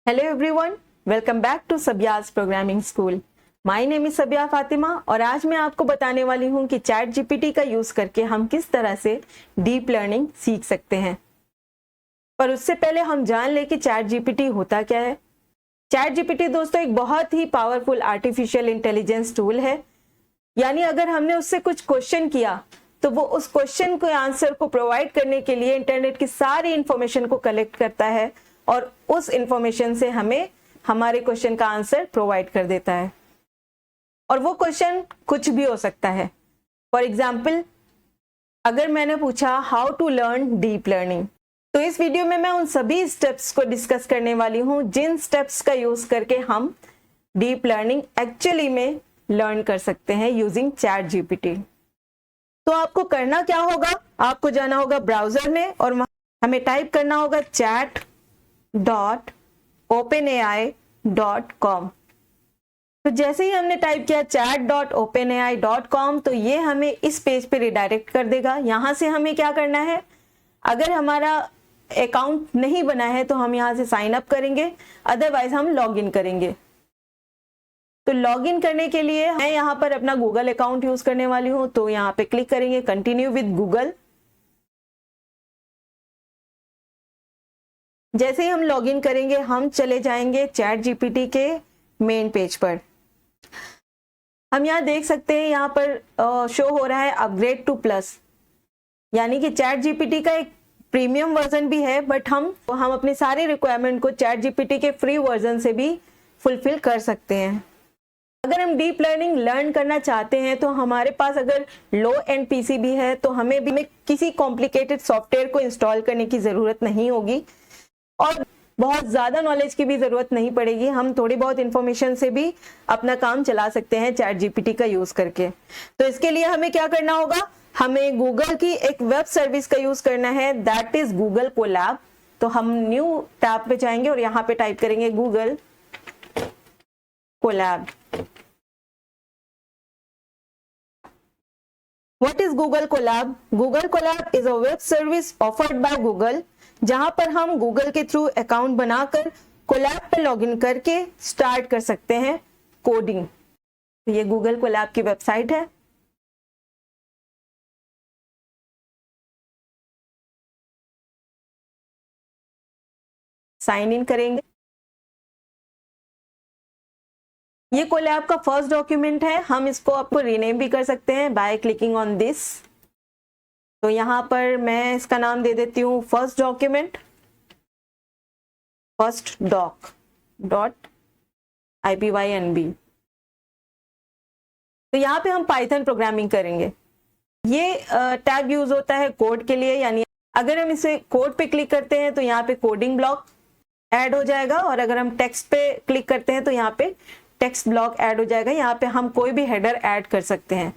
Hello everyone, welcome back to Sabya's Programming School. My name is Sabya Fatima और आज मैं आपको बताने वाली हूँ कि चैट जीपीटी का यूज करके हम किस तरह से डीप लर्निंग सीख सकते हैं। पर उससे पहले हम जान ले कि चैट जीपीटी होता क्या है। चैट जीपीटी दोस्तों एक बहुत ही पावरफुल आर्टिफिशियल इंटेलिजेंस टूल है। यानी अगर हमने उससे कुछ क्वेश्चन किया तो वो उस क्वेश्चन के आंसर को प्रोवाइड करने के लिए इंटरनेट की सारी इंफॉर्मेशन को कलेक्ट करता है और उस इंफॉर्मेशन से हमें हमारे क्वेश्चन का आंसर प्रोवाइड कर देता है। और वो क्वेश्चन कुछ भी हो सकता है। फॉर एग्जाम्पल, अगर मैंने पूछा how to learn deep learning, तो इस वीडियो में मैं उन सभी स्टेप्स को डिस्कस करने वाली हूँ जिन स्टेप्स का यूज करके हम डीप लर्निंग एक्चुअली में लर्न कर सकते हैं यूजिंग चैट जीपीटी। तो आपको करना क्या होगा, आपको जाना होगा ब्राउजर में और हमें टाइप करना होगा chat.openai.com। तो जैसे ही हमने टाइप किया chat.openai.com तो ये हमें इस पेज पे रिडायरेक्ट कर देगा। यहाँ से हमें क्या करना है, अगर हमारा अकाउंट नहीं बना है तो हम यहाँ से साइन अप करेंगे, अदरवाइज हम लॉग इन करेंगे। तो लॉग इन करने के लिए मैं यहाँ पर अपना गूगल अकाउंट यूज करने वाली हूँ, तो यहाँ पे क्लिक करेंगे कंटिन्यू विद गूगल। जैसे ही हम लॉग इन करेंगे हम चले जाएंगे चैट जीपीटी के मेन पेज पर। हम यहाँ देख सकते हैं, यहाँ पर शो हो रहा है अपग्रेड टू प्लस, यानी कि चैट जीपीटी का एक प्रीमियम वर्जन भी है, बट हम अपने सारे रिक्वायरमेंट को चैट जीपीटी के फ्री वर्जन से भी फुलफिल कर सकते हैं। अगर हम डीप लर्निंग लर्न करना चाहते हैं तो हमारे पास अगर लो एंड पीसी भी है तो हमें भी किसी कॉम्प्लिकेटेड सॉफ्टवेयर को इंस्टॉल करने की जरूरत नहीं होगी और बहुत ज्यादा नॉलेज की भी जरूरत नहीं पड़ेगी। हम थोड़ी बहुत इंफॉर्मेशन से भी अपना काम चला सकते हैं चैट जीपीटी का यूज करके। तो इसके लिए हमें क्या करना होगा, हमें गूगल की एक वेब सर्विस का यूज करना है, दैट इज गूगल कोलैब। तो हम न्यू टैब पे जाएंगे और यहाँ पे टाइप करेंगे Google Colab. What is Google Colab? Google Colab is a web service offered by Google, जहां पर हम गूगल के थ्रू अकाउंट बनाकर कोलैब पे लॉगिन करके स्टार्ट कर सकते हैं कोडिंग। तो ये गूगल कोलैब की वेबसाइट है। साइन इन करेंगे। ये कोलैब का फर्स्ट डॉक्यूमेंट है, हम इसको आपको रीनेम भी कर सकते हैं बाय क्लिकिंग ऑन दिस। तो यहाँ पर मैं इसका नाम दे देती हूँ first document, first doc dot IPYNB। तो यहाँ पे हम पाइथन प्रोग्रामिंग करेंगे। ये टैग यूज होता है कोड के लिए, यानी अगर हम इसे कोड पे क्लिक करते हैं तो यहाँ पे कोडिंग ब्लॉक ऐड हो जाएगा और अगर हम टेक्स्ट पे क्लिक करते हैं तो यहाँ पे टेक्स्ट ब्लॉक ऐड हो जाएगा। यहाँ पे हम कोई भी हेडर ऐड कर सकते हैं।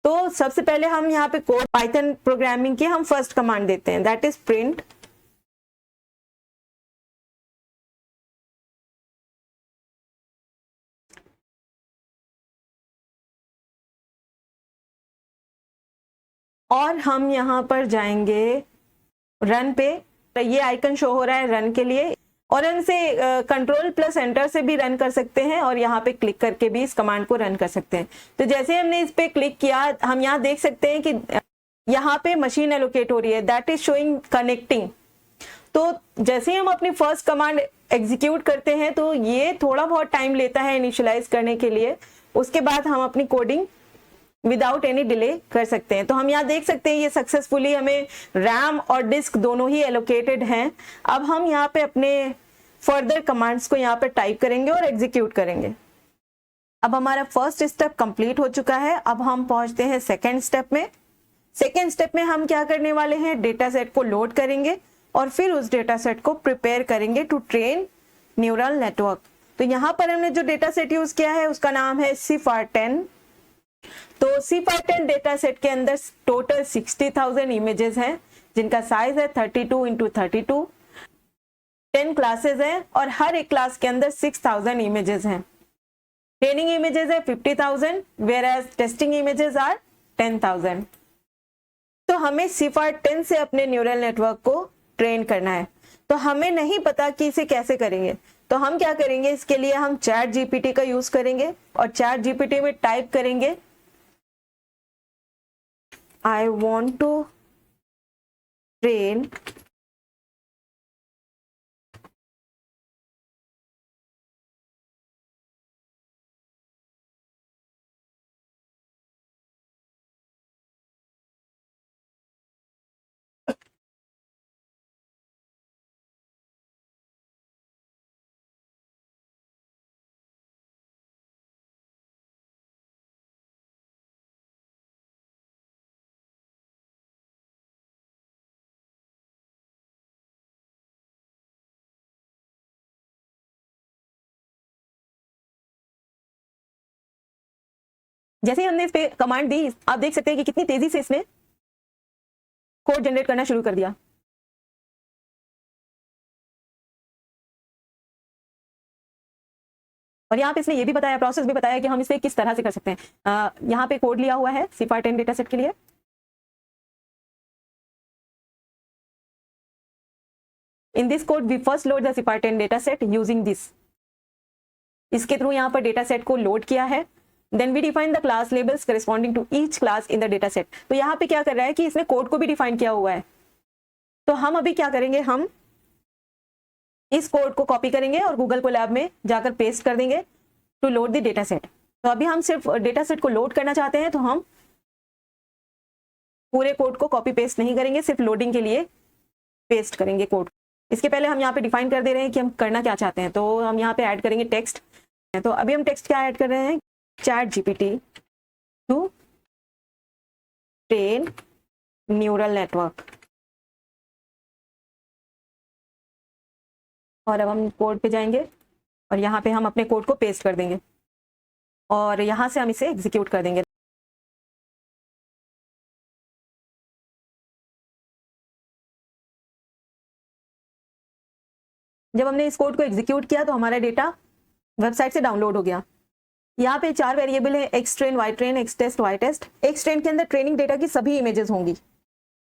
तो सबसे पहले हम यहाँ पे कोड पाइथन प्रोग्रामिंग की हम फर्स्ट कमांड देते हैं, दैट इज प्रिंट और हम यहाँ पर जाएंगे रन पे। तो ये आइकन शो हो रहा है रन के लिए और इनसे कंट्रोल प्लस एंटर से भी रन कर सकते हैं और यहाँ पे क्लिक करके भी इस कमांड को रन कर सकते हैं। तो जैसे हमने इस पे क्लिक किया हम यहाँ देख सकते हैं कि यहाँ पे मशीन एलोकेट हो रही है, दैट इज शोइंग कनेक्टिंग। तो जैसे ही हम अपनी फर्स्ट कमांड एग्जीक्यूट करते हैं तो ये थोड़ा बहुत टाइम लेता है इनिशियलाइज करने के लिए, उसके बाद हम अपनी कोडिंग विदाउट एनी डिले कर सकते हैं। तो हम यहाँ देख सकते हैं ये सक्सेसफुली हमें रैम और डिस्क दोनों ही एलोकेटेड हैं। अब हम यहाँ पे अपने फर्दर कमांड्स को यहाँ पे टाइप करेंगे और एग्जीक्यूट करेंगे। अब हमारा फर्स्ट स्टेप कंप्लीट हो चुका है। अब हम पहुंचते हैं सेकेंड स्टेप में। सेकेंड स्टेप में हम क्या करने वाले हैं, डेटा सेट को लोड करेंगे और फिर उस डेटा सेट को प्रिपेयर करेंगे टू ट्रेन न्यूरल नेटवर्क। तो यहाँ पर हमने जो डेटा सेट यूज किया है उसका नाम है CIFAR-10। तो CIFAR-10 डेटा सेट के अंदर टोटल 60,000 इमेजेस हैं जिनका साइज है 32 × 32। 10 क्लासेस हैं और हर एक क्लास के अंदर 6,000 इमेजेस हैं। ट्रेनिंग इमेजेस है 50,000 whereas testing images are 10,000। तो हमें CIFAR-10 से अपने न्यूरल नेटवर्क को ट्रेन करना है। तो हमें नहीं पता कि इसे कैसे करेंगे, तो हम क्या करेंगे, इसके लिए हम चैट जीपीटी का यूज करेंगे और चैट जीपीटी में टाइप करेंगे आई वॉन्ट टू ट्रेन जैसे ही हमने इस पे कमांड दी, आप देख सकते हैं कि कितनी तेजी से इसने कोड जनरेट करना शुरू कर दिया। और यहाँ पे इसने ये भी बताया, प्रोसेस भी बताया कि हम इसे किस तरह से कर सकते हैं। यहाँ पे कोड लिया हुआ है CIFAR-10 डेटा सेट के लिए। In this code we first load the CIFAR-10 data set using this. इसके थ्रू यहाँ पर डेटा सेट को लोड किया है। Then we define the class labels corresponding to each class in the data set. तो यहाँ पे क्या कर रहा है कि इसने कोड को भी डिफाइन किया हुआ है। तो हम अभी क्या करेंगे, हम इस कोड को कॉपी करेंगे और गूगल कोलैब में जाकर पेस्ट कर देंगे to load the data set. तो अभी हम सिर्फ डेटा सेट को लोड करना चाहते हैं, तो हम पूरे कोड को कॉपी पेस्ट नहीं करेंगे, सिर्फ लोडिंग के लिए पेस्ट करेंगे कोड। इसके पहले हम यहाँ पे डिफाइन कर दे रहे हैं कि हम करना क्या चाहते हैं। तो हम यहाँ पे ऐड करेंगे टेक्स्ट। तो अभी हम टेक्स्ट क्या ऐड कर रहे हैं, chat GPT to train neural network. और अब हम कोड पे जाएंगे और यहाँ पे हम अपने कोड को पेस्ट कर देंगे और यहाँ से हम इसे एग्जीक्यूट कर देंगे। जब हमने इस कोड को एग्जीक्यूट किया तो हमारा डेटा वेबसाइट से डाउनलोड हो गया। यहाँ पे 4 वेरिएबल है, X train, Y train, X test, Y test. X train के अंदर ट्रेनिंग डेटा की सभी इमेजेस होंगी।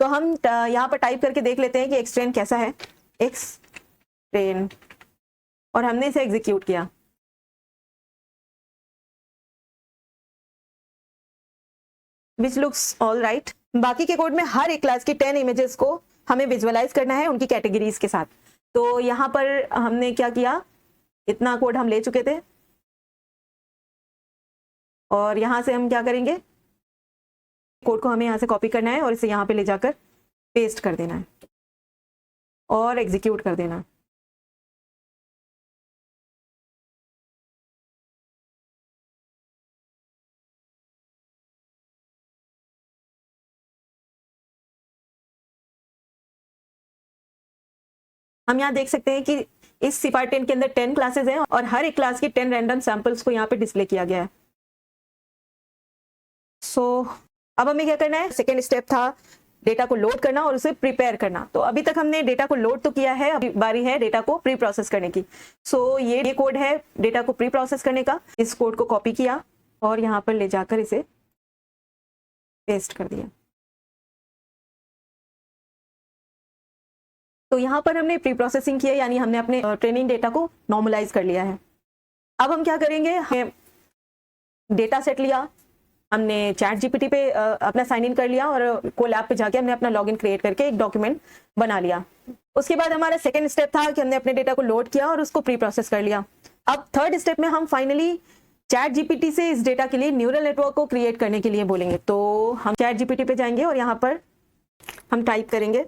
तो हम यहाँ पर टाइप करके देख लेते हैं कि एक्स ट्रेन कैसा है, एक्स ट्रेन, और हमने इसे एग्जीक्यूट किया। Which looks all right. बाकी के कोड में हर एक क्लास की 10 इमेजेस को हमें विजुअलाइज करना है उनकी कैटेगरीज के साथ। तो यहाँ पर हमने क्या किया, इतना कोड हम ले चुके थे और यहाँ से हम क्या करेंगे, कोड को हमें यहाँ से कॉपी करना है और इसे यहाँ पे ले जाकर पेस्ट कर देना है और एग्जीक्यूट कर देना है। हम यहाँ देख सकते हैं कि इस CIFAR-10 के अंदर 10 क्लासेस हैं और हर एक क्लास की 10 रैंडम सैंपल्स को यहाँ पे डिस्प्ले किया गया है। सो अब हमें क्या करना है, सेकेंड स्टेप था डेटा को लोड करना और उसे प्रिपेयर करना। तो अभी तक हमने डेटा को लोड तो किया है, अभी बारी है डेटा को प्री प्रोसेस करने की। सो ये कोड है डेटा को प्री प्रोसेस करने का। इस कोड को कॉपी किया और यहाँ पर ले जाकर इसे पेस्ट कर दिया। तो यहाँ पर हमने प्री प्रोसेसिंग किया, यानी हमने अपने ट्रेनिंग डेटा को नॉर्मलाइज कर लिया है। अब हम क्या करेंगे, हमें डेटा सेट लिया, हमने चैट जीपीटी पे अपना साइन इन कर लिया और कोलैब पे जाके हमने अपना लॉगिन क्रिएट करके एक डॉक्यूमेंट बना लिया। उसके बाद हमारा सेकंड स्टेप था कि हमने अपने डेटा को लोड किया और उसको प्री प्रोसेस कर लिया। अब थर्ड स्टेप में हम फाइनली चैट जीपीटी से इस डेटा के लिए न्यूरल नेटवर्क को क्रिएट करने के लिए बोलेंगे। तो हम चैट जीपीटी पे जाएंगे और यहाँ पर हम टाइप करेंगे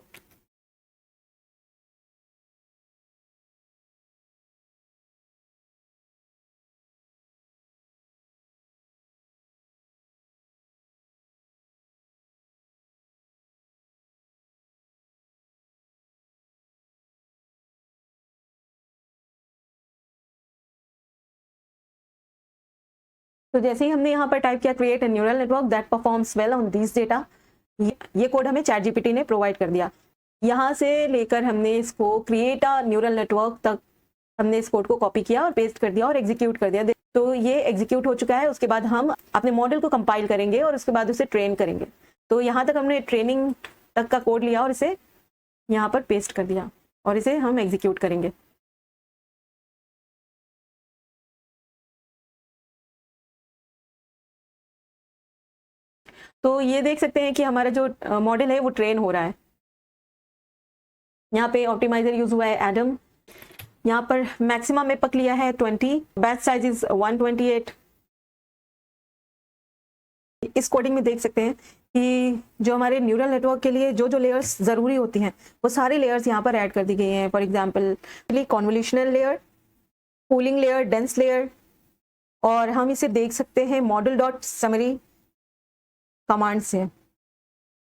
तो जैसे ही हमने यहाँ पर टाइप किया create a neural network that performs well on this data, ये कोड हमें चैट जीपीटी ने प्रोवाइड कर दिया। यहाँ से लेकर हमने इसको क्रिएट अ न्यूरल नेटवर्क तक हमने इस कोड को कॉपी किया और पेस्ट कर दिया और एग्जीक्यूट कर दिया। तो ये एग्जीक्यूट हो चुका है। उसके बाद हम अपने मॉडल को कंपाइल करेंगे और उसके बाद उसे ट्रेन करेंगे। तो यहाँ तक हमने ट्रेनिंग तक का कोड लिया और इसे यहाँ पर पेस्ट कर दिया। और इसे हम एग्जीक्यूट करेंगे। तो ये देख सकते हैं कि हमारा जो मॉडल है वो ट्रेन हो रहा है। यहाँ पे ऑप्टिमाइजर यूज हुआ है एडम, यहाँ पर मैक्सिमम एपक लिया है 20, बैच साइज इज 128। इस कोडिंग में देख सकते हैं कि जो हमारे न्यूरल नेटवर्क के लिए जो जो लेयर्स ज़रूरी होती हैं वो सारी लेयर्स यहाँ पर ऐड कर दी गई हैं। For example convolutional layer, pooling layer, dense layer, और हम इसे देख सकते हैं मॉडल डॉट समरी कमांड से।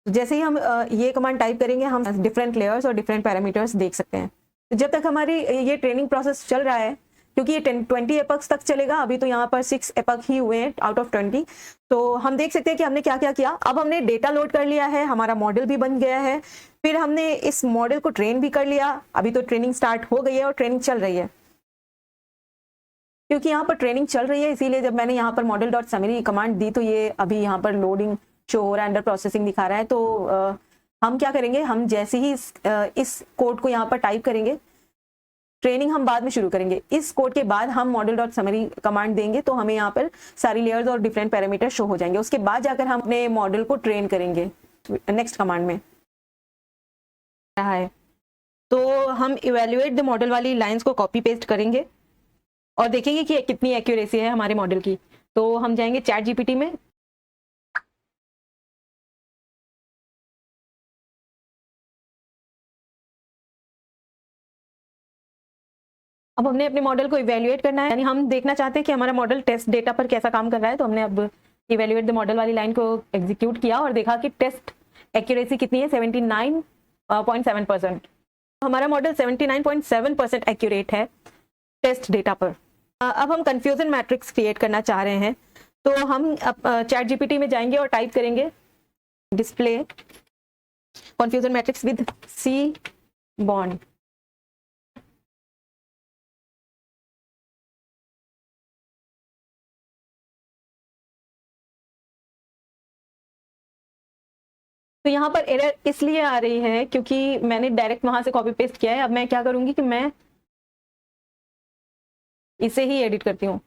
जैसे ही हम ये कमांड टाइप करेंगे हम डिफरेंट लेयर्स और डिफरेंट पैरामीटर्स देख सकते हैं। तो जब तक हमारी ये ट्रेनिंग प्रोसेस चल रहा है, क्योंकि ये 20 एपक्स तक चलेगा, अभी तो यहाँ पर 6 एपक ही हुए हैं आउट ऑफ 20। तो हम देख सकते हैं कि हमने क्या क्या किया। अब हमने डेटा लोड कर लिया है, हमारा मॉडल भी बन गया है, फिर हमने इस मॉडल को ट्रेन भी कर लिया। अभी तो ट्रेनिंग स्टार्ट हो गई है और ट्रेनिंग चल रही है। क्योंकि यहाँ पर ट्रेनिंग चल रही है इसीलिए जब मैंने यहाँ पर मॉडल डॉट समरी कमांड दी तो ये अभी यहाँ पर लोडिंग शो हो रहा है, अंडर प्रोसेसिंग दिखा रहा है। तो हम क्या करेंगे, हम जैसे ही इस कोड को यहाँ पर टाइप करेंगे, ट्रेनिंग हम बाद में शुरू करेंगे। इस कोड के बाद हम मॉडल डॉट समरी कमांड देंगे तो हमें यहाँ पर सारी लेयर्स और डिफरेंट पैरामीटर शो हो जाएंगे। उसके बाद जाकर हम अपने मॉडल को ट्रेन करेंगे नेक्स्ट कमांड में रहा है। तो हम इवेल्युएट द मॉडल वाली लाइंस को कॉपी पेस्ट करेंगे और देखेंगे कि कितनी एक्यूरेसी है हमारे मॉडल की। तो हम जाएंगे चैट जीपीटी में, अब हमने अपने मॉडल को इवेल्युएट करना है, यानी हम देखना चाहते हैं कि हमारा मॉडल टेस्ट डेटा पर कैसा काम कर रहा है। तो हमने अब इवेल्युएट द मॉडल वाली लाइन को एग्जीक्यूट किया और देखा कि टेस्ट एक्यूरेसी कितनी है, 79.7%। हमारा मॉडल 79.7% एक्यूरेट है टेस्ट डेटा पर। अब हम कंफ्यूजन मैट्रिक्स क्रिएट करना चाह रहे हैं, तो हम चैट जीपीटी में जाएंगे और टाइप करेंगे display confusion matrix with C bond. तो यहाँ पर एरर इसलिए आ रही है क्योंकि मैंने डायरेक्ट वहां से कॉपी पेस्ट किया है। अब मैं क्या करूंगी कि मैं इसे ही एडिट करती हूँ।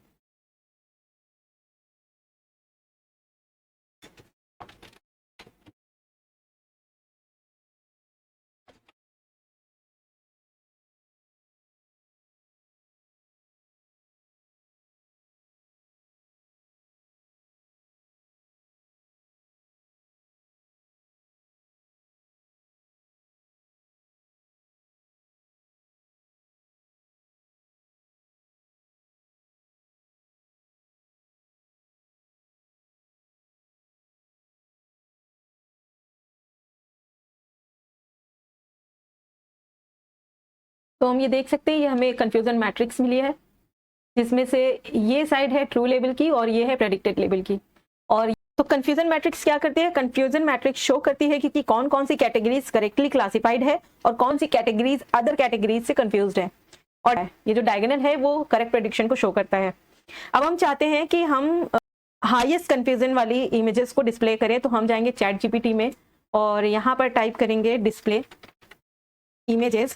तो हम ये देख सकते हैं, ये हमें कंफ्यूजन मैट्रिक्स मिली है जिसमें से ये साइड है ट्रू लेवल की और ये है प्रेडिक्टेड लेवल की। और तो कंफ्यूजन मैट्रिक्स क्या करती है, कंफ्यूजन मैट्रिक्स शो करती है कि कौन कौन सी कैटेगरीज करेक्टली क्लासिफाइड है और कौन सी कैटेगरीज अदर कैटेगरीज से कंफ्यूज्ड है। और ये जो डायगोनल है वो करेक्ट प्रेडिक्शन को शो करता है। अब हम चाहते हैं कि हम हाईएस्ट कंफ्यूजन वाली इमेजेस को डिस्प्ले करें, तो हम जाएंगे चैट जीपीटी में और यहाँ पर टाइप करेंगे डिस्प्ले इमेजेस।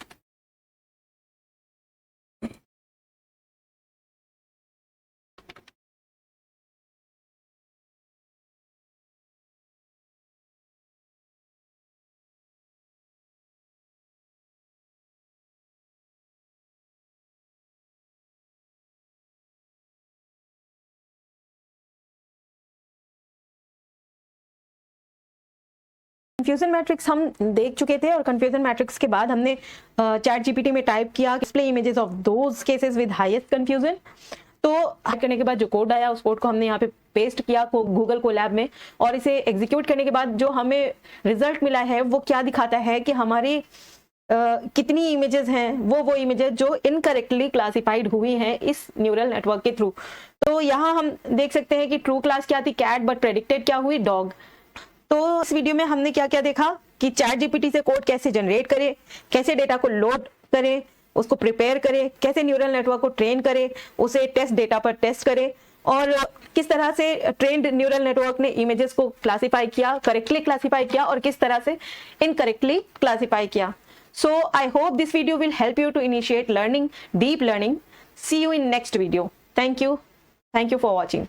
कंफ्यूजन मैट्रिक्स हम देख चुके थे और कंफ्यूजन मैट्रिक्स के बाद हमने चैट जीपीटी में टाइप किया display images of those cases with highest confusion. तो करने के बाद जो कोड आया उस कोड को हमने यहाँ पे पेस्ट किया गूगल कोलैब में, और इसे एग्जीक्यूट करने के बाद जो हमें रिजल्ट मिला है वो क्या दिखाता है कि हमारी कितनी इमेजेस हैं, वो इमेजेस जो इनकरेक्टली क्लासिफाइड हुई हैं इस न्यूरल नेटवर्क के थ्रू। तो यहाँ हम देख सकते हैं कि ट्रू क्लास क्या थी कैट, बट प्रेडिक्टेड क्या हुई डॉग। तो इस वीडियो में हमने क्या क्या देखा कि चैट जीपीटी से कोड कैसे जनरेट करें, कैसे डेटा को लोड करें, उसको प्रिपेयर करें, कैसे न्यूरल नेटवर्क को ट्रेन करें, उसे टेस्ट डेटा पर टेस्ट करें, और किस तरह से ट्रेंड न्यूरल नेटवर्क ने इमेजेस को क्लासिफाई किया, करेक्टली क्लासिफाई किया और किस तरह से इनकरेक्टली क्लासिफाई किया। So I hope this video will help you to initiate learning, deep learning. See you in next video. Thank you. Thank you for watching.